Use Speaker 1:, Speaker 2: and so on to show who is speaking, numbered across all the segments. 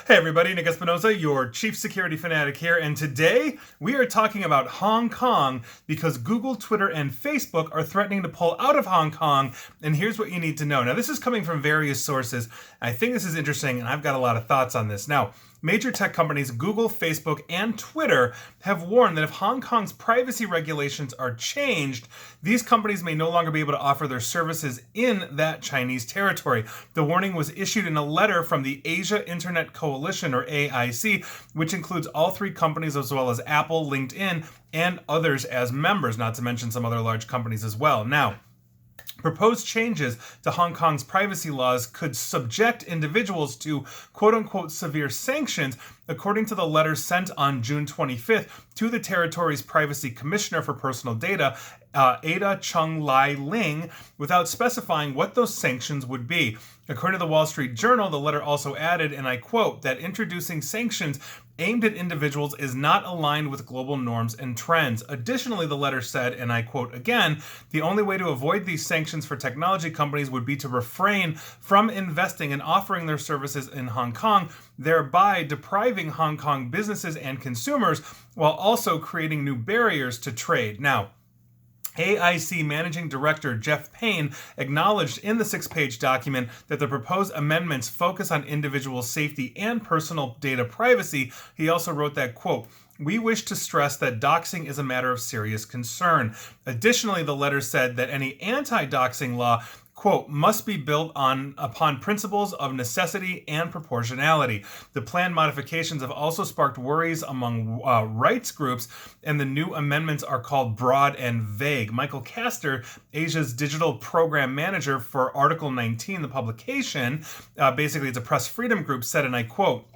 Speaker 1: Hey everybody, Nick Espinosa, your chief security fanatic here, and today we are talking about Hong Kong because Google, Twitter, and Facebook are threatening to pull out of Hong Kong, and here's what you need to know. Now, this is coming from various sources. I think this is interesting, and I've got a lot of thoughts on this. Now, major tech companies Google, Facebook, and Twitter have warned that if Hong Kong's privacy regulations are changed, these companies may no longer be able to offer their services in that Chinese territory. The warning was issued in a letter from the Asia Internet Coalition, or AIC, which includes all three companies as well as Apple, LinkedIn, and others as members, not to mention some other large companies as well. Now, proposed changes to Hong Kong's privacy laws could subject individuals to quote-unquote severe sanctions, according to the letter sent on June 25th to the territory's privacy commissioner for personal data, Ada Chung Lai Ling, without specifying what those sanctions would be. According to the Wall Street Journal, the letter also added, and I quote, that introducing sanctions aimed at individuals is not aligned with global norms and trends. Additionally, the letter said, and I quote again, the only way to avoid these sanctions for technology companies would be to refrain from investing and offering their services in Hong Kong, thereby depriving Hong Kong businesses and consumers while also creating new barriers to trade. Now, AIC Managing Director Jeff Payne acknowledged in the 6-page document that the proposed amendments focus on individual safety and personal data privacy. He also wrote that, quote, we wish to stress that doxing is a matter of serious concern. Additionally, the letter said that any anti-doxing law, quote, must be built upon principles of necessity and proportionality. The planned modifications have also sparked worries among rights groups, and the new amendments are called broad and vague. Michael Castor, Asia's digital program manager for Article 19, the publication, basically it's a press freedom group, said, and I quote,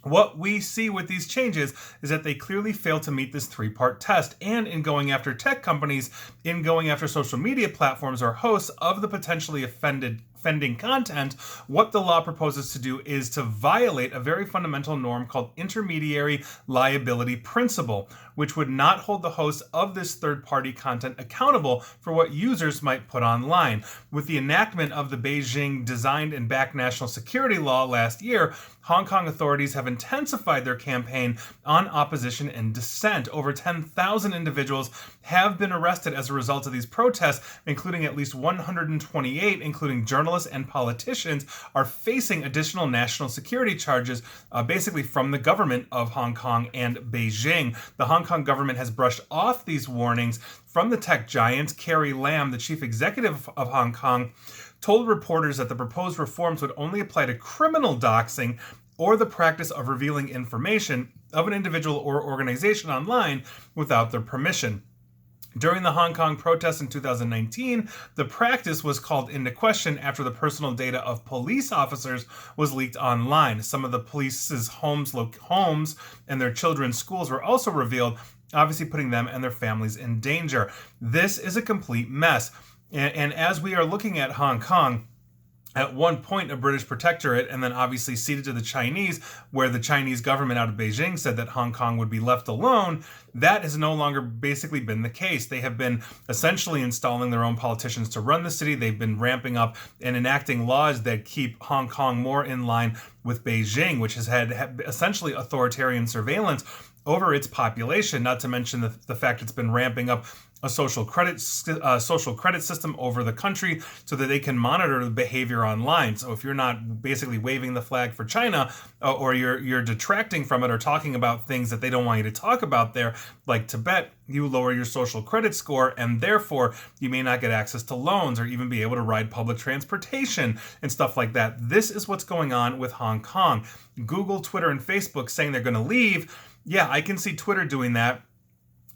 Speaker 1: what we see with these changes is that they clearly fail to meet this three-part test, and in going after tech companies, in going after social media platforms or hosts of the potentially offending content, what the law proposes to do is to violate a very fundamental norm called intermediary liability principle, which would not hold the hosts of this third-party content accountable for what users might put online. With the enactment of the Beijing Designed and Backed National Security Law last year, Hong Kong authorities have intensified their campaign on opposition and dissent. Over 10,000 individuals have been arrested as a result of these protests, including at least 128, including journalists and politicians, are facing additional national security charges, basically from the government of Hong Kong and Beijing. The Hong Kong government has brushed off these warnings from the tech giants. Carrie Lam, the chief executive of Hong Kong, told reporters that the proposed reforms would only apply to criminal doxing or the practice of revealing information of an individual or organization online without their permission. During the Hong Kong protests in 2019, the practice was called into question after the personal data of police officers was leaked online. Some of the police's homes and their children's schools were also revealed, obviously putting them and their families in danger. This is a complete mess. And as we are looking at Hong Kong, at one point a British protectorate, and then obviously ceded to the Chinese, where the Chinese government out of Beijing said that Hong Kong would be left alone, that has no longer basically been the case. They have been essentially installing their own politicians to run the city. They've been ramping up and enacting laws that keep Hong Kong more in line with Beijing, which has had essentially authoritarian surveillance over its population, not to mention the fact it's been ramping up a social credit system over the country so that they can monitor the behavior online. So if you're not basically waving the flag for China, or you're detracting from it or talking about things that they don't want you to talk about there, like Tibet, you lower your social credit score, and therefore you may not get access to loans or even be able to ride public transportation and stuff like that. This is what's going on with Hong Kong. Google, Twitter, and Facebook saying they're going to leave. Yeah, I can see Twitter doing that.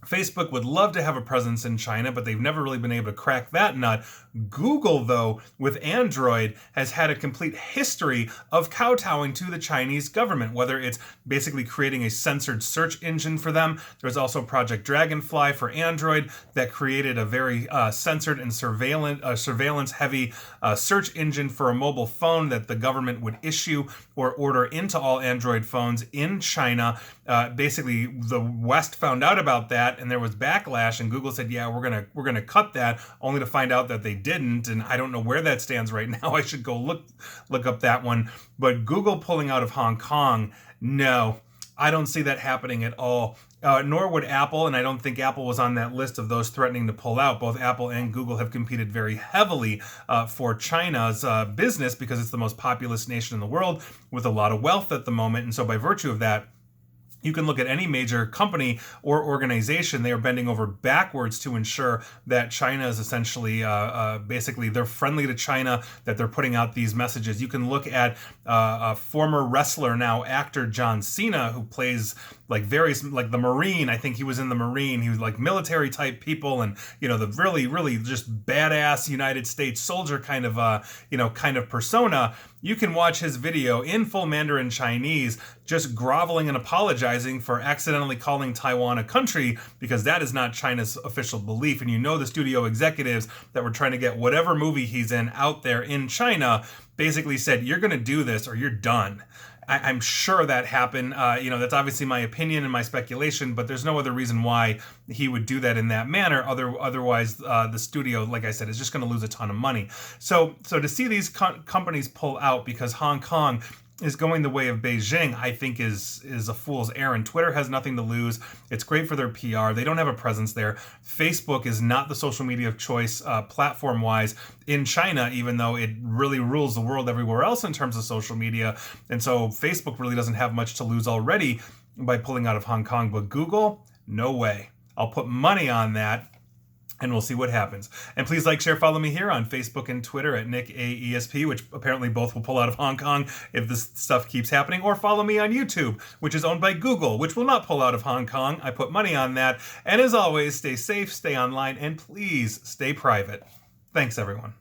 Speaker 1: Facebook would love to have a presence in China, but they've never really been able to crack that nut. Google, though, with Android, has had a complete history of kowtowing to the Chinese government, whether it's basically creating a censored search engine for them. There's also Project Dragonfly for Android that created a very censored and surveillance-heavy search engine for a mobile phone that the government would issue or order into all Android phones in China. Basically, the West found out about that, and there was backlash, and Google said, yeah, we're gonna cut that, only to find out that they didn't, and I don't know where that stands right now. I should go look up that one. But Google pulling out of Hong Kong, no, I don't see that happening at all. Nor would Apple, and I don't think Apple was on that list of those threatening to pull out. Both Apple and Google have competed very heavily for China's business because it's the most populous nation in the world with a lot of wealth at the moment. And so by virtue of that, you can look at any major company or organization, they are bending over backwards to ensure that China is essentially, basically, they're friendly to China, that they're putting out these messages. You can look at a former wrestler, now actor, John Cena, who plays like various, like the Marine. I think he was in the Marine. He was like military type people, and the really, really just badass United States soldier kind of persona. You can watch his video in full Mandarin Chinese, just groveling and apologizing for accidentally calling Taiwan a country, because that is not China's official belief. And the studio executives that were trying to get whatever movie he's in out there in China basically said, you're going to do this or you're done. I'm sure that happened. That's obviously my opinion and my speculation, but there's no other reason why he would do that in that manner. Otherwise, the studio, like I said, is just going to lose a ton of money. So to see these companies pull out because Hong Kong is going the way of Beijing, I think is a fool's errand. Twitter has nothing to lose. It's great for their PR. They don't have a presence there. Facebook is not the social media of choice platform-wise in China, even though it really rules the world everywhere else in terms of social media. And so Facebook really doesn't have much to lose already by pulling out of Hong Kong. But Google, no way. I'll put money on that. And we'll see what happens. And please like, share, follow me here on Facebook and Twitter at NickAESP, which apparently both will pull out of Hong Kong if this stuff keeps happening. Or follow me on YouTube, which is owned by Google, which will not pull out of Hong Kong. I put money on that. And as always, stay safe, stay online, and please stay private. Thanks, everyone.